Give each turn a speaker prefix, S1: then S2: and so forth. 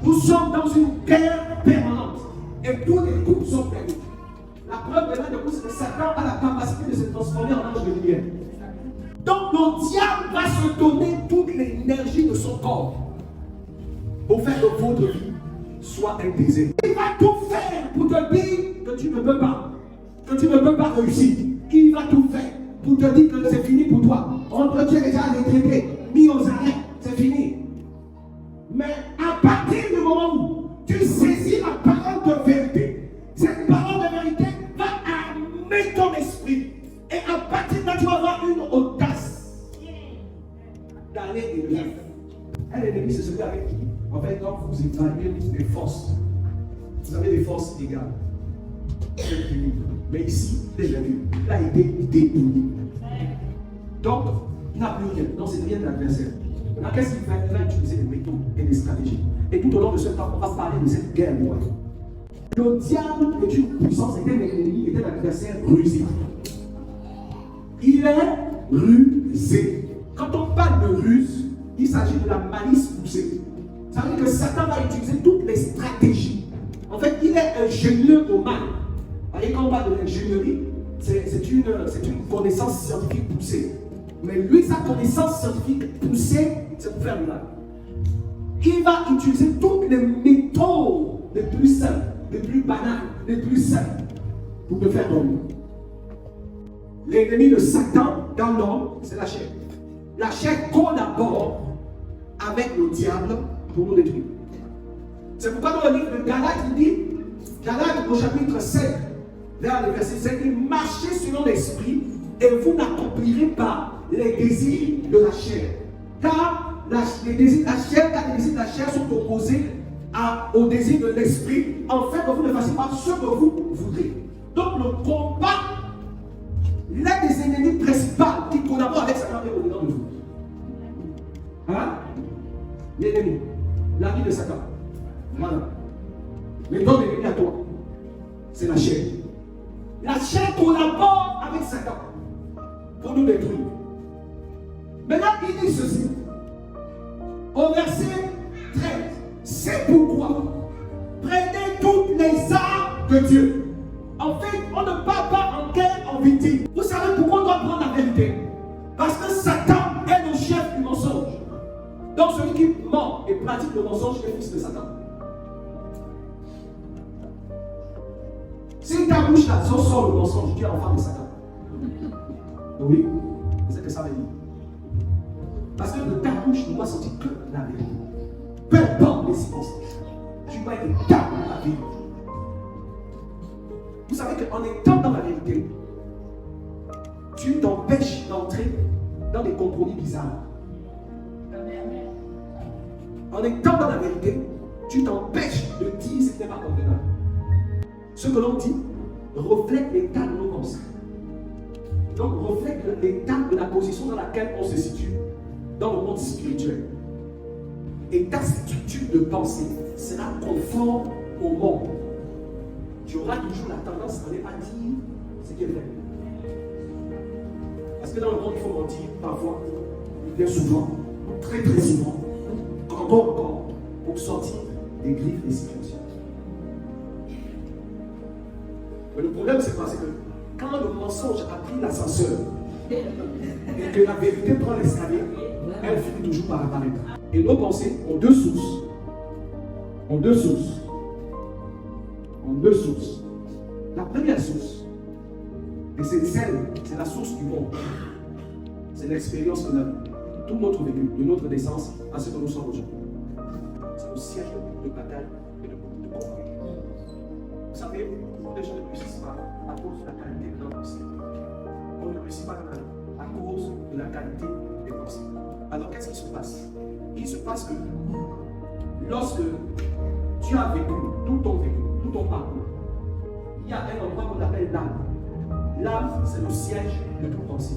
S1: Nous sommes dans une guerre permanente. Et tous les coups sont perdus. La preuve de l'un de c'est que Satan a la capacité de se transformer en ange de lumière. Donc le diable va se donner toute l'énergie de son corps pour faire que votre vie soit un désert. Il va tout faire pour te dire que tu ne peux pas, que tu ne peux pas réussir. Il va tout faire pour te dire que c'est fini pour toi. Entre tu es déjà retraité, mis aux arrêts, c'est fini. Mais à partir du moment où tu saisis la parole de vérité, cette parole de vérité va amener ton esprit. Et à partir de là, tu vas avoir une audace d'aller et de vivre. Un ennemi, c'est celui avec qui, en fait, quand vous évaluez les forces, vous avez des forces égales. Mais ici, l'ennemi, il a été dépouillé. Donc, il n'a plus rien. Donc, c'est rien de l'adversaire. Maintenant, qu'est-ce qu'il fait? Il va utiliser des méthodes et des stratégies. Et tout au long de ce temps, on va parler de cette guerre noire. Le diable est une puissance, était l'ennemi, était l'adversaire rusé. Il est rusé. Quand on parle de ruse, il s'agit de la malice poussée. Ça veut dire que Satan va utiliser toutes les stratégies. En fait, il est ingénieux au mal. Vous voyez, quand on parle de l'ingénierie, c'est une connaissance scientifique poussée. Mais lui, sa connaissance scientifique poussée, c'est pour faire le mal. Il va utiliser toutes les méthodes les plus simples, les plus banales, les plus simples pour te faire dormir. L'ennemi de Satan dans l'homme, c'est la chair. La chair collabore avec le diable pour nous détruire. C'est pourquoi dans le livre de Galates, il dit, Galates au chapitre 5, vers le verset 5, il marchez selon l'esprit et vous n'accomplirez pas les désirs de la chair. Car les désirs de la chair sont opposés aux désirs de l'esprit, en fait, que vous ne fassiez pas ce que vous voudrez. Donc le combat, l'un des ennemis principaux qui collabore avec Satan est au-dedans de vous. Hein? L'ennemi, la vie de Satan. Voilà. Mais donc l'ennemi à toi, c'est la chair. La chair collabore avec Satan pour nous détruire. Maintenant, il dit ceci. Au verset 13. C'est pourquoi prenez toutes les armes de Dieu. En fait, on ne parle pas en guerre, en victime. Vous savez pourquoi on doit prendre la vérité? Parce que Satan est le chef du mensonge. Donc celui qui ment et pratique le mensonge est fils de Satan. Si ta bouche là sort le mensonge, tu es enfant de Satan. Oui, c'est ce que ça veut dire. Parce que de ta bouche ne doit sortir que la vérité. Peu importe les circonstances, tu dois être calme dans la vie. Vous savez qu'en étant dans la vérité, tu t'empêches d'entrer dans des compromis bizarres. En étant dans la vérité, tu t'empêches de dire ce qui n'est pas convenable. Ce que l'on dit reflète l'état de nos pensées. Donc reflète l'état de la position dans laquelle on se situe dans le monde spirituel. Et ta structure de pensée sera conforme au monde. Tu auras toujours la tendance à ne pas dire ce qui est vrai. Parce que dans le monde, il faut mentir parfois, bien souvent, très très souvent, encore, pour sortir des griffes des situations. Mais le problème, c'est quoi? C'est que quand le mensonge a pris l'ascenseur et que la vérité prend l'escalier, elle finit toujours par apparaître. Et nos pensées ont deux sources. La première source, et c'est la source du monde. C'est l'expérience de la vie. Tout notre vécu, de notre naissance à ce que nous sommes aujourd'hui. C'est le siège de bataille et de conflit. Vous savez, les gens ne réussissent pas à cause de la qualité de leur pensée. On ne réussit pas à cause de la qualité des pensées. Alors qu'est-ce qui se passe? Il se passe que lorsque tu as vécu tout ton parcours, il y a un endroit qu'on appelle l'âme. L'âme, c'est le siège de toute pensée.